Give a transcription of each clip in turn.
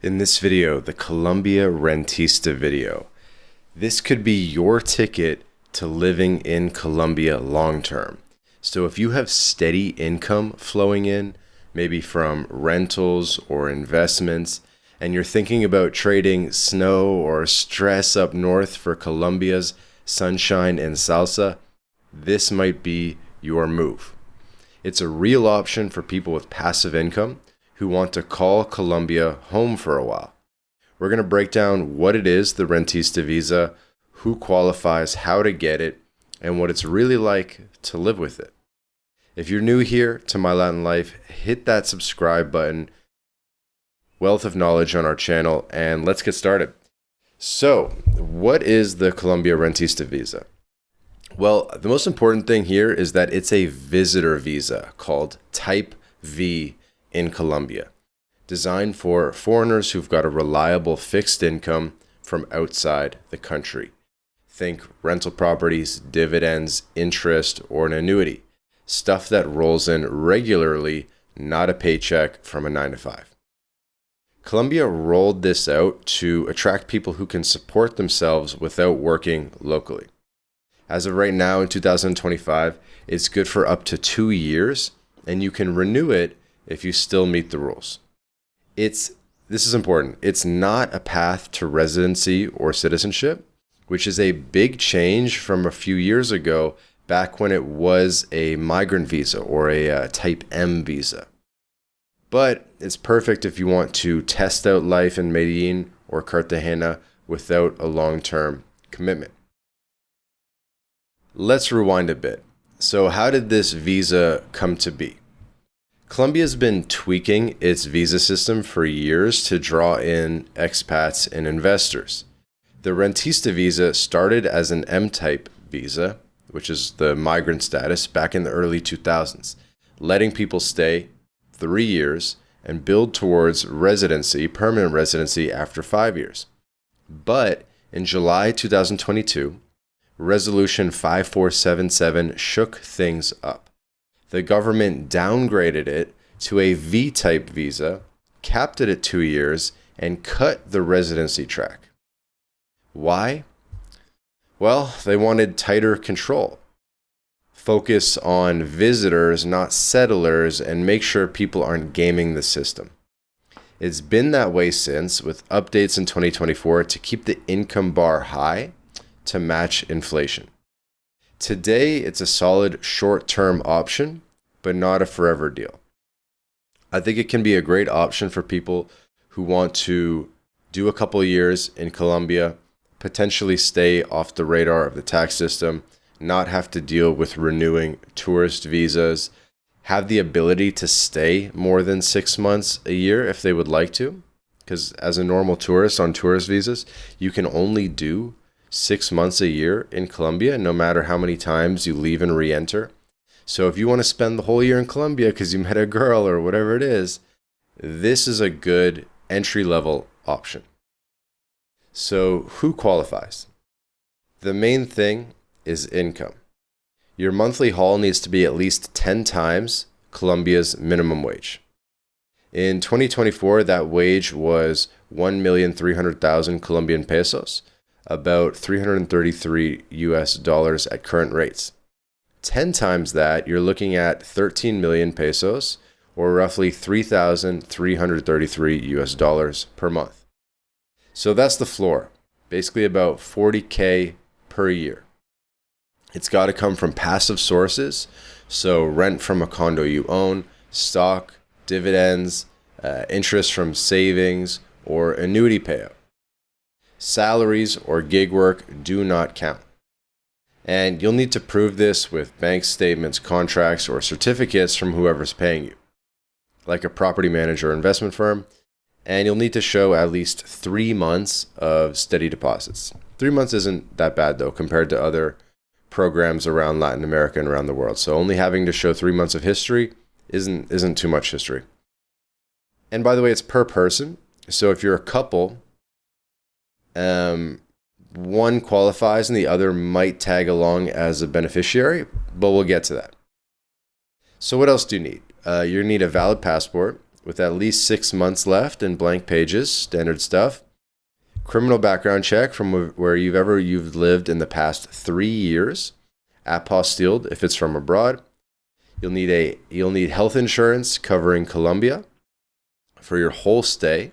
In this video, the Colombia Rentista video. This could be your ticket to living in Colombia long term. So if you have steady income flowing in, maybe from rentals or investments, and you're thinking about trading snow or stress up north for Colombia's sunshine and salsa, this might be your move. It's a real option for people with passive income who want to call Colombia home for a while. We're going to break down what it is, the Rentista visa, who qualifies, how to get it, and what it's really like to live with it. If you're new here to My Latin Life, hit that subscribe button. Wealth of knowledge on our channel, and let's get started. So, what is the Colombia Rentista visa? Well, the most important thing here is that it's a visitor visa called Type V in Colombia, designed for foreigners who've got a reliable fixed income from outside the country. Think rental properties, dividends, interest, or an annuity. Stuff that rolls in regularly, not a paycheck from a 9-to-5. Colombia rolled this out to attract people who can support themselves without working locally. As of right now in 2025, it's good for up to 2 years, and you can renew it if you still meet the rules. This is important. It's not a path to residency or citizenship, which is a big change from a few years ago, back when it was a migrant visa or a Type M visa. But it's perfect if you want to test out life in Medellin or Cartagena without a long-term commitment. Let's rewind a bit. So how did this visa come to be? Colombia's been tweaking its visa system for years to draw in expats and investors. The Rentista visa started as an M-type visa, which is the migrant status, back in the early 2000s, letting people stay 3 years and build towards residency, permanent residency after 5 years. But in July 2022, Resolution 5477 shook things up. The government downgraded it to a V-type visa, capped it at 2 years, and cut the residency track. Why? Well, they wanted tighter control. Focus on visitors, not settlers, and make sure people aren't gaming the system. It's been that way since, with updates in 2024 to keep the income bar high to match inflation. Today, it's a solid short-term option, but not a forever deal. I think it can be a great option for people who want to do a couple of years in Colombia, potentially stay off the radar of the tax system, not have to deal with renewing tourist visas, have the ability to stay more than 6 months a year if they would like to. Because as a normal tourist on tourist visas, you can only do 6 months a year in Colombia, no matter how many times you leave and re-enter. So if you want to spend the whole year in Colombia because you met a girl or whatever it is, this is a good entry-level option. So who qualifies? The main thing is income. Your monthly haul needs to be at least 10 times Colombia's minimum wage. In 2024, that wage was 1,300,000 Colombian pesos, about $333 US at current rates. 10 times that, you're looking at 13 million pesos, or roughly $3,333 US per month. So that's the floor, basically about 40K per year. It's got to come from passive sources, so rent from a condo you own, stock, dividends, interest from savings, or annuity payout. Salaries or gig work do not count. And you'll need to prove this with bank statements, contracts, or certificates from whoever's paying you, like a property manager or investment firm. And you'll need to show at least 3 months of steady deposits. 3 months isn't that bad, though, compared to other programs around Latin America and around the world. So only having to show 3 months of history isn't too much history. And by the way, it's per person. So if you're a couple, one qualifies and the other might tag along as a beneficiary, but we'll get to that. So what else do you need? You need a valid passport, with at least 6 months left and blank pages, standard stuff. Criminal background check from where you've lived in the past 3 years. Apostilled if it's from abroad. You'll need health insurance covering Colombia for your whole stay,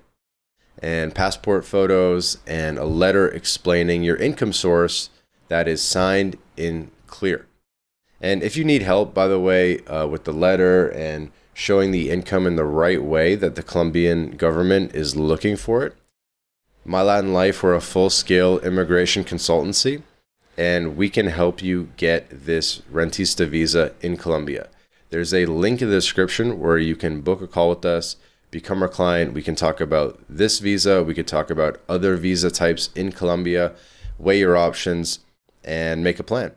and passport photos and a letter explaining your income source that is signed in clear. And if you need help, by the way, with the letter and showing the income in the right way that the Colombian government is looking for it, MyLatinLife, we're a full-scale immigration consultancy, and we can help you get this Rentista visa in Colombia. There's a link in the description where you can book a call with us, become our client. We can talk about this visa. We could talk about other visa types in Colombia, weigh your options, and make a plan.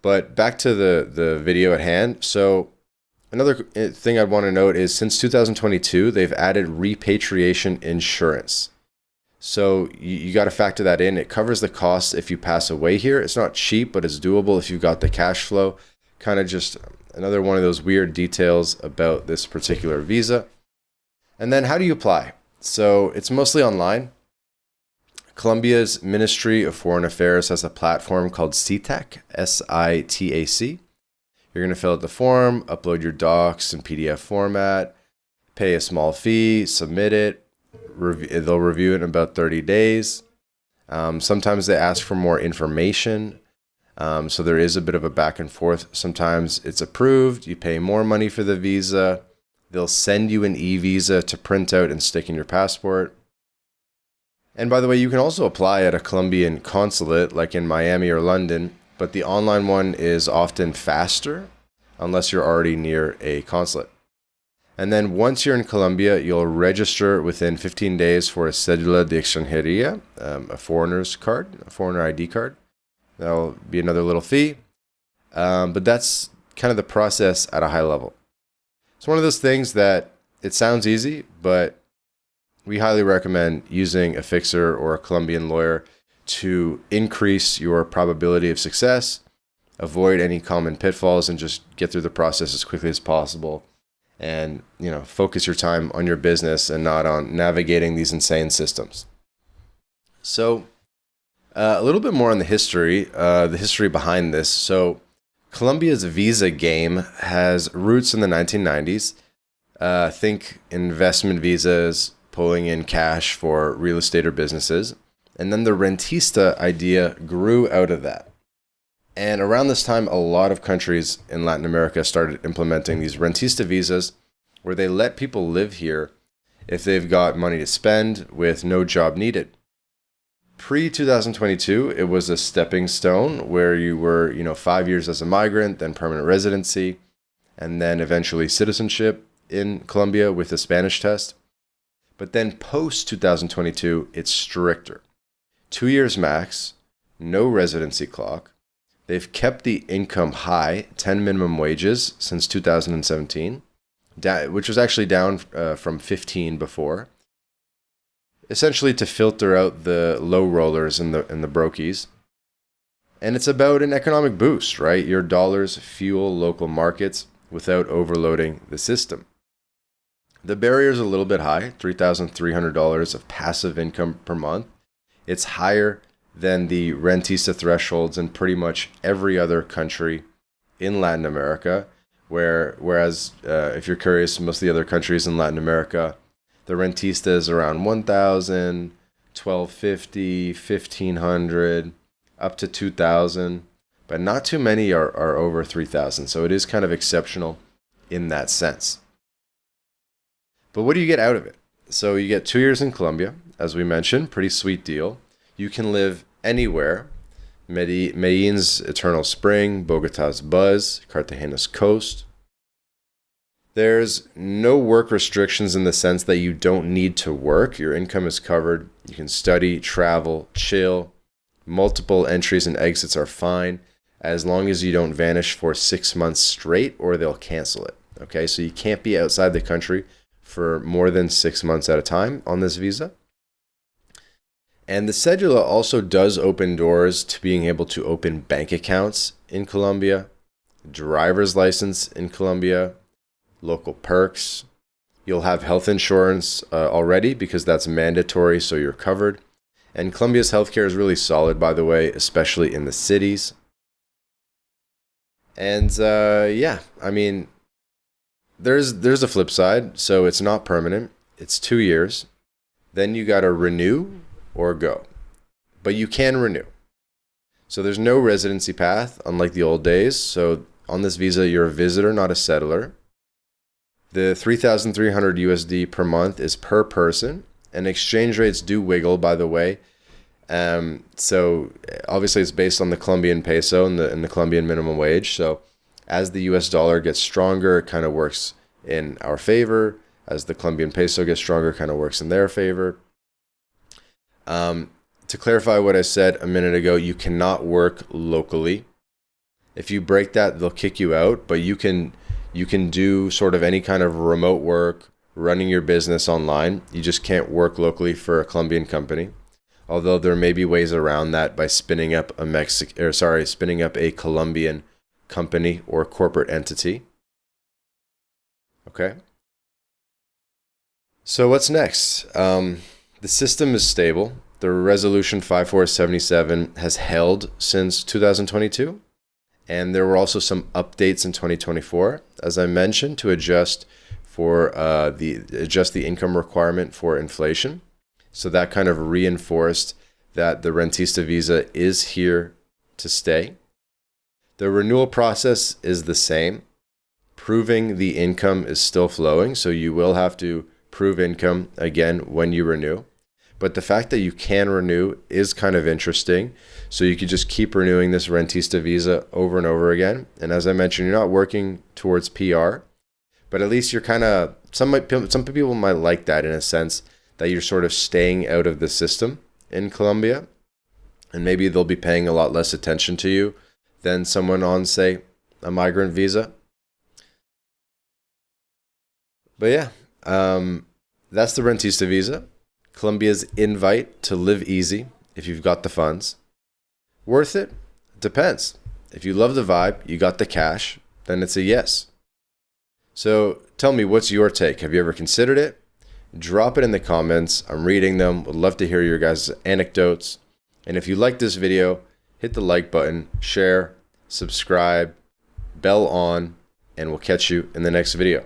But back to the video at hand. So another thing I'd want to note is since 2022, they've added repatriation insurance. So you got to factor that in. It covers the costs if you pass away here. It's not cheap, but it's doable if you've got the cash flow. Kind of just another one of those weird details about this particular visa. And then how do you apply? So it's mostly online. Colombia's Ministry of Foreign Affairs has a platform called SITAC, SITAC. You're going to fill out the form, upload your docs in PDF format, pay a small fee, submit it. They'll review it in about 30 days. Sometimes they ask for more information. So there is a bit of a back and forth. Sometimes it's approved. You pay more money for the visa. They'll send you an e-visa to print out and stick in your passport. And by the way, you can also apply at a Colombian consulate like in Miami or London, but the online one is often faster unless you're already near a consulate. And then once you're in Colombia, you'll register within 15 days for a cédula de extranjería, a foreigner's card, a foreigner ID card. That'll be another little fee. But that's kind of the process at a high level. It's one of those things that it sounds easy, but we highly recommend using a fixer or a Colombian lawyer to increase your probability of success, avoid any common pitfalls, and just get through the process as quickly as possible. And, focus your time on your business and not on navigating these insane systems. So, a little bit more on the history behind this. So, Colombia's visa game has roots in the 1990s. Think investment visas, pulling in cash for real estate or businesses. And then the rentista idea grew out of that. And around this time, a lot of countries in Latin America started implementing these rentista visas where they let people live here if they've got money to spend with no job needed. Pre-2022, it was a stepping stone where you were, 5 years as a migrant, then permanent residency, and then eventually citizenship in Colombia with the Spanish test. But then post-2022, it's stricter. 2 years max, no residency clock. They've kept the income high, 10 minimum wages since 2017, which was actually down from 15 before. Essentially to filter out the low rollers and the brokies. And it's about an economic boost, right? Your dollars fuel local markets without overloading the system. The barrier is a little bit high, $3,300 of passive income per month. It's higher than the rentista thresholds in pretty much every other country in Latin America, whereas if you're curious, most of the other countries in Latin America, the rentista is around 1,000, 1,250, 1,500, up to 2,000, but not too many are over 3,000. So it is kind of exceptional in that sense. But what do you get out of it? So you get 2 years in Colombia, as we mentioned, pretty sweet deal. You can live anywhere. Medellín's Eternal Spring, Bogota's Buzz, Cartagena's Coast. There's no work restrictions in the sense that you don't need to work. Your income is covered. You can study, travel, chill. Multiple entries and exits are fine as long as you don't vanish for 6 months straight or they'll cancel it. Okay, so you can't be outside the country for more than 6 months at a time on this visa. And the cedula also does open doors to being able to open bank accounts in Colombia, driver's license in Colombia, local perks, You'll have health insurance already because that's mandatory, so you're covered. And Colombia's healthcare is really solid, by the way, especially in the cities. And yeah, I mean, there's a flip side. So it's not permanent. It's 2 years. Then you got to renew or go. But you can renew. So there's no residency path, unlike the old days. So on this visa, you're a visitor, not a settler. The 3,300 USD per month is per person. And exchange rates do wiggle, by the way. So obviously it's based on the Colombian peso and the Colombian minimum wage. So as the US dollar gets stronger, it kind of works in our favor. As the Colombian peso gets stronger, it kind of works in their favor. To clarify what I said a minute ago, you cannot work locally. If you break that, they'll kick you out, but you can do sort of any kind of remote work, running your business online. You just can't work locally for a Colombian company. Although there may be ways around that by spinning up a Colombian company or corporate entity. Okay. So what's next? The system is stable. The Resolution 5477 has held since 2022. And there were also some updates in 2024, as I mentioned, to adjust the income requirement for inflation. So that kind of reinforced that the Rentista visa is here to stay. The renewal process is the same. Proving the income is still flowing, so you will have to prove income again when you renew. But the fact that you can renew is kind of interesting. So you could just keep renewing this Rentista visa over and over again. And as I mentioned, you're not working towards PR, but at least you're kind of, some people might like that in a sense that you're sort of staying out of the system in Colombia. And maybe they'll be paying a lot less attention to you than someone on, say, a migrant visa. But yeah, that's the Rentista visa. Colombia's invite to live easy if you've got the funds. Worth it? Depends. If you love the vibe, you got the cash, then it's a yes. So tell me, what's your take? Have you ever considered it? Drop it in the comments. I'm reading them. Would love to hear your guys' anecdotes. And if you like this video, hit the like button, share, subscribe, bell on, and we'll catch you in the next video.